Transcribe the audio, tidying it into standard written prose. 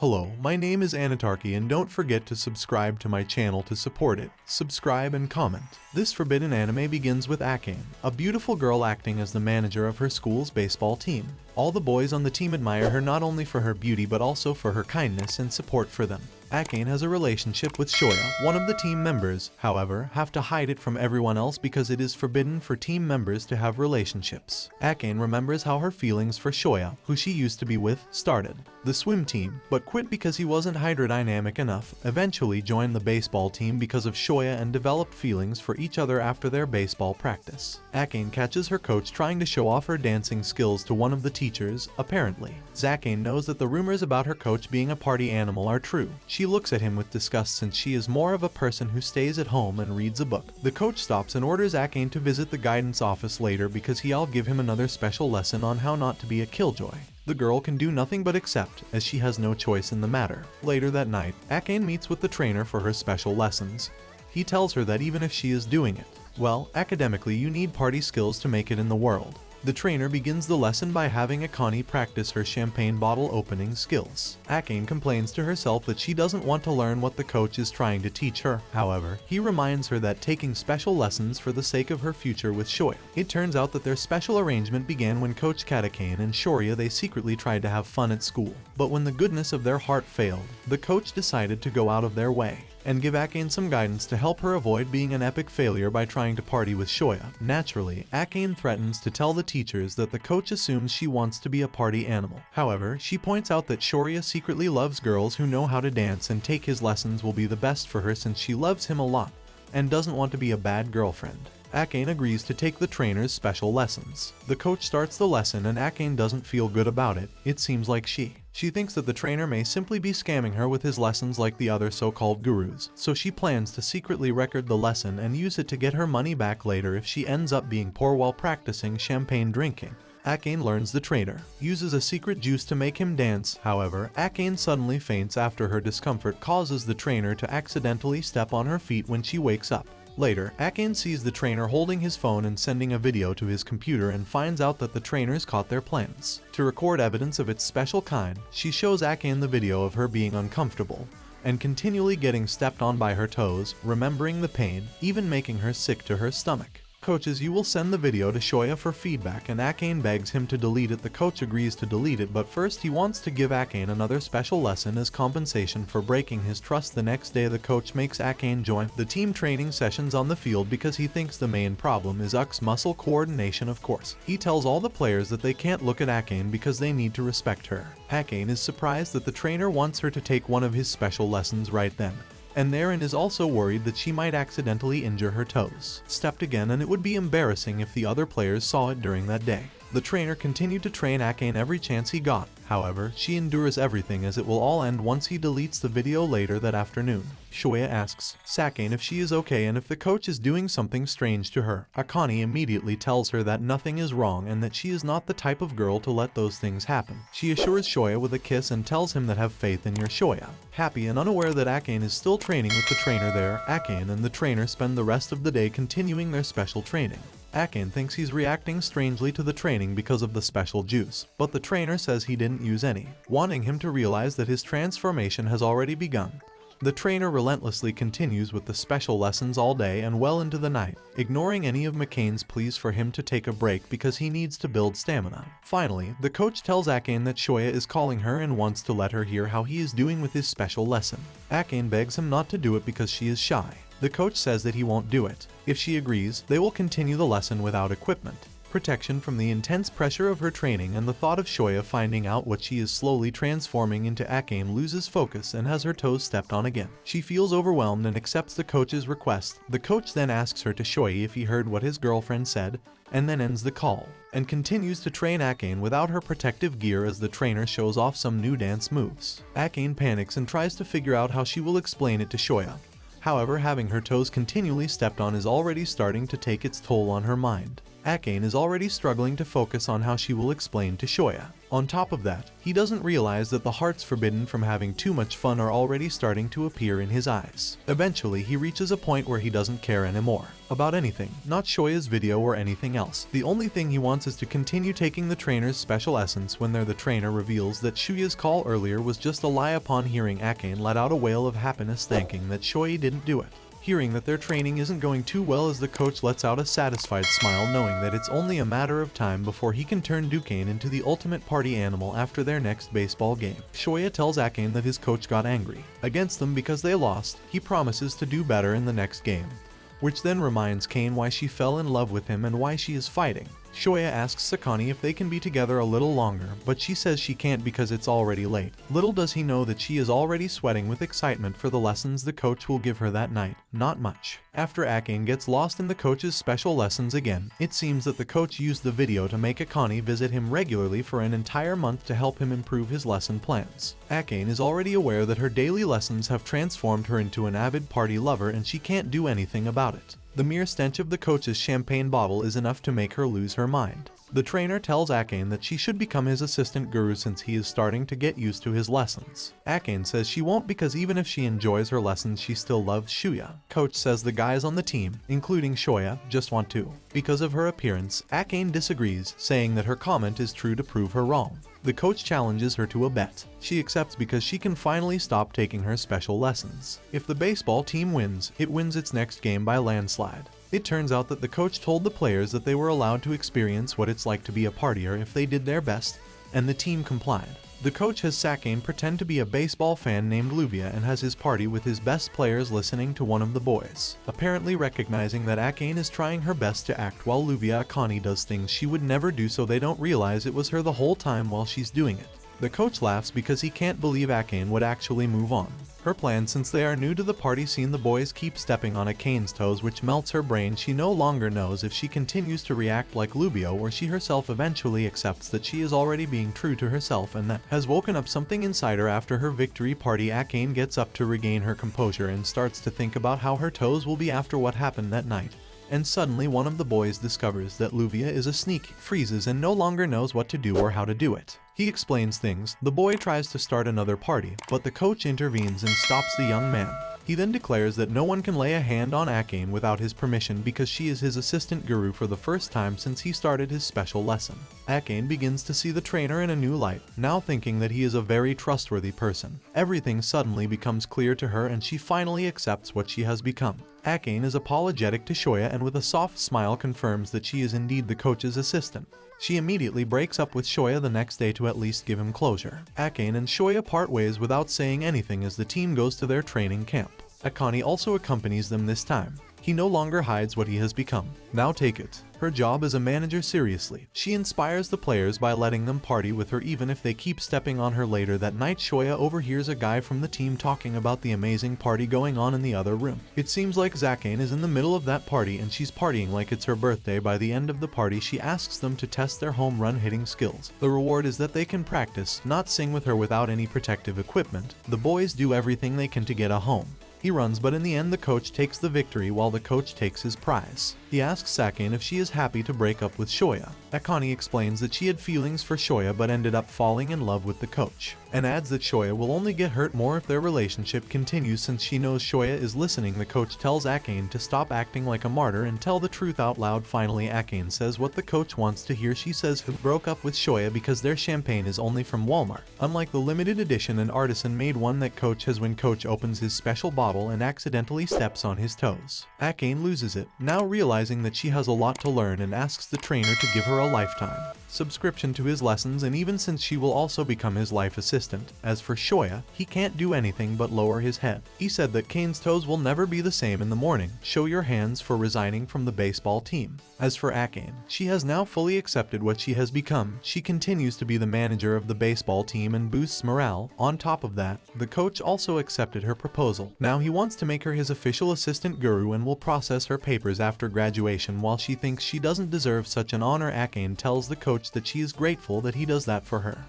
Hello, my name is Anitarky and don't forget to subscribe to my channel to support it. Subscribe and comment. This forbidden anime begins with Akane, a beautiful girl acting as the manager of her school's baseball team. All the boys on the team admire her not only for her beauty but also for her kindness and support for them. Akane has a relationship with Shoya, one of the team members, however, have to hide it from everyone else because it is forbidden for team members to have relationships. Akane remembers how her feelings for Shoya, who she used to be with, started. The swim team, but quit because he wasn't hydrodynamic enough, eventually joined the baseball team because of Shoya and developed feelings for each other after their baseball practice. Akane catches her coach trying to show off her dancing skills to one of the teachers, apparently. Akane knows that the rumors about her coach being a party animal are true. She looks at him with disgust since she is more of a person who stays at home and reads a book. The coach stops and orders Akane to visit the guidance office later because he'll give him another special lesson on how not to be a killjoy. The girl can do nothing but accept, as she has no choice in the matter. Later that night, Akane meets with the trainer for her special lessons. He tells her that even if she is doing it, well, academically you need party skills to make it in the world. The trainer begins the lesson by having Akane practice her champagne bottle opening skills. Akane complains to herself that she doesn't want to learn what the coach is trying to teach her. However, he reminds her that taking special lessons for the sake of her future with Shoya. It turns out that their special arrangement began when Coach Akane and Shoya they secretly tried to have fun at school. But when the goodness of their heart failed, the coach decided to go out of their way and give Akane some guidance to help her avoid being an epic failure by trying to party with Shoya. Naturally, Akane threatens to tell the teachers that the coach assumes she wants to be a party animal. However, she points out that Shoya secretly loves girls who know how to dance and take his lessons will be the best for her since she loves him a lot and doesn't want to be a bad girlfriend. Akane agrees to take the trainer's special lessons. The coach starts the lesson and Akane doesn't feel good about it. It seems like she thinks that the trainer may simply be scamming her with his lessons like the other so-called gurus, so she plans to secretly record the lesson and use it to get her money back later if she ends up being poor while practicing champagne drinking. Akane learns the trainer uses a secret juice to make him dance. However, Akane suddenly faints after her discomfort causes the trainer to accidentally step on her feet when she wakes up. Later, Akane sees the trainer holding his phone and sending a video to his computer and finds out that the trainers caught their plans. To record evidence of its special kind, she shows Akane the video of her being uncomfortable and continually getting stepped on by her toes, remembering the pain, even making her sick to her stomach. Coaches, you will send the video to Shoya for feedback and Akane begs him to delete it. The coach agrees to delete it, but first he wants to give Akane another special lesson as compensation for breaking his trust. The next day the coach makes Akane join the team training sessions on the field because he thinks the main problem is muscle coordination. Of course, he tells all the players that they can't look at Akane because they need to respect her. Akane is surprised that the trainer wants her to take one of his special lessons right then and there and is also worried that she might accidentally injure her toes. Stepped again and it would be embarrassing if the other players saw it during that day. The trainer continued to train Akane every chance he got. However, she endures everything as it will all end once he deletes the video later that afternoon. Shoya asks Akane if she is okay and if the coach is doing something strange to her. Akane immediately tells her that nothing is wrong and that she is not the type of girl to let those things happen. She assures Shoya with a kiss and tells him that have faith in your Shoya. Happy and unaware that Akane is still training with the trainer there, Akane and the trainer spend the rest of the day continuing their special training. Akane thinks he's reacting strangely to the training because of the special juice, but the trainer says he didn't use any, wanting him to realize that his transformation has already begun. The trainer relentlessly continues with the special lessons all day and well into the night, ignoring any of Akane's pleas for him to take a break because he needs to build stamina. Finally, the coach tells Akane that Shoya is calling her and wants to let her hear how he is doing with his special lesson. Akane begs him not to do it because she is shy. The coach says that he won't do it. If she agrees, they will continue the lesson without equipment. Protection from the intense pressure of her training and the thought of Shoya finding out what she is slowly transforming into, Akane loses focus and has her toes stepped on again. She feels overwhelmed and accepts the coach's request. The coach then asks her to Shoya if he heard what his girlfriend said, and then ends the call, and continues to train Akane without her protective gear as the trainer shows off some new dance moves. Akane panics and tries to figure out how she will explain it to Shoya. However, having her toes continually stepped on is already starting to take its toll on her mind. Akane is already struggling to focus on how she will explain to Shoya. On top of that, he doesn't realize that the hearts forbidden from having too much fun are already starting to appear in his eyes. Eventually, he reaches a point where he doesn't care anymore about anything, not Shoya's video or anything else. The only thing he wants is to continue taking the trainer's special essence. When the trainer reveals that Shuya's call earlier was just a lie. Upon hearing Akane let out a wail of happiness, thanking that Shoya didn't do it. Hearing that their training isn't going too well, as the coach lets out a satisfied smile, knowing that it's only a matter of time before he can turn Duquesne into the ultimate party animal after their next baseball game. Shoya tells Akane that his coach got angry against them because they lost. He promises to do better in the next game, which then reminds Kane why she fell in love with him and why she is fighting. Shoya asks Akane if they can be together a little longer, but she says she can't because it's already late. Little does he know that she is already sweating with excitement for the lessons the coach will give her that night. Not much. After Akane gets lost in the coach's special lessons again, it seems that the coach used the video to make Akane visit him regularly for an entire month to help him improve his lesson plans. Akane is already aware that her daily lessons have transformed her into an avid party lover, and she can't do anything about it. The mere stench of the coach's champagne bottle is enough to make her lose her mind. The trainer tells Akane that she should become his assistant guru since he is starting to get used to his lessons. Akane says she won't because even if she enjoys her lessons, she still loves Shuya. Coach says the guys on the team, including Shoya, just want to. Because of her appearance, Akane disagrees, saying that her comment is true to prove her wrong. The coach challenges her to a bet. She accepts because she can finally stop taking her special lessons. If the baseball team wins, it wins its next game by landslide. It turns out that the coach told the players that they were allowed to experience what it's like to be a partier if they did their best, and the team complied. The coach has Akane pretend to be a baseball fan named Luvia and has his party with his best players listening to one of the boys, apparently recognizing that Akane is trying her best to act while Luvia Akane does things she would never do, so they don't realize it was her the whole time while she's doing it. The coach laughs because he can't believe Akane would actually move on. Her plan, since they are new to the party scene, the boys keep stepping on Akane's toes, which melts her brain. She no longer knows if she continues to react like Lubio or she herself eventually accepts that she is already being true to herself and that has woken up something inside her after her victory party. Akane gets up to regain her composure and starts to think about how her toes will be after what happened that night. And suddenly one of the boys discovers that Luvia is a sneak, freezes and no longer knows what to do or how to do it. He explains things. The boy tries to start another party, but the coach intervenes and stops the young man. He then declares that no one can lay a hand on Akane without his permission because she is his assistant guru for the first time since he started his special lesson. Akane begins to see the trainer in a new light, now thinking that he is a very trustworthy person. Everything suddenly becomes clear to her and she finally accepts what she has become. Akane is apologetic to Shoya and with a soft smile confirms that she is indeed the coach's assistant. She immediately breaks up with Shoya the next day to at least give him closure. Akane and Shoya part ways without saying anything as the team goes to their training camp. Akane also accompanies them this time. He no longer hides what he has become. Now take it. Her job as a manager seriously. She inspires the players by letting them party with her even if they keep stepping on her. Later that night, Shoya overhears a guy from the team talking about the amazing party going on in the other room. It seems like Akane is in the middle of that party and she's partying like it's her birthday. By the end of the party, she asks them to test their home run hitting skills. The reward is that they can practice, not sing with her without any protective equipment. The boys do everything they can to get a home. He runs, but in the end the coach takes the victory while the coach takes his prize. He asks Akane if she is happy to break up with Shoya. Akane explains that she had feelings for Shoya but ended up falling in love with the coach, and adds that Shoya will only get hurt more if their relationship continues since she knows Shoya is listening. The coach tells Akane to stop acting like a martyr and tell the truth out loud. Finally, Akane says what the coach wants to hear. She says he broke up with Shoya because their champagne is only from Walmart, unlike the limited edition and artisan-made one that coach has. When coach opens his special bottle and accidentally steps on his toes, Akane loses it, now realizing that she has a lot to learn, and asks the trainer to give her a lifetime subscription to his lessons, and even since she will also become his life assistant. As for Shoya, he can't do anything but lower his head. He said that Kane's toes will never be the same in the morning. Show your hands for resigning from the baseball team. As for Akane, she has now fully accepted what she has become. She continues to be the manager of the baseball team and boosts morale. On top of that, the coach also accepted her proposal. Now he wants to make her his official assistant guru and will process her papers after graduation. While she thinks she doesn't deserve such an honor, Akane tells the coach that she is grateful that he does that for her.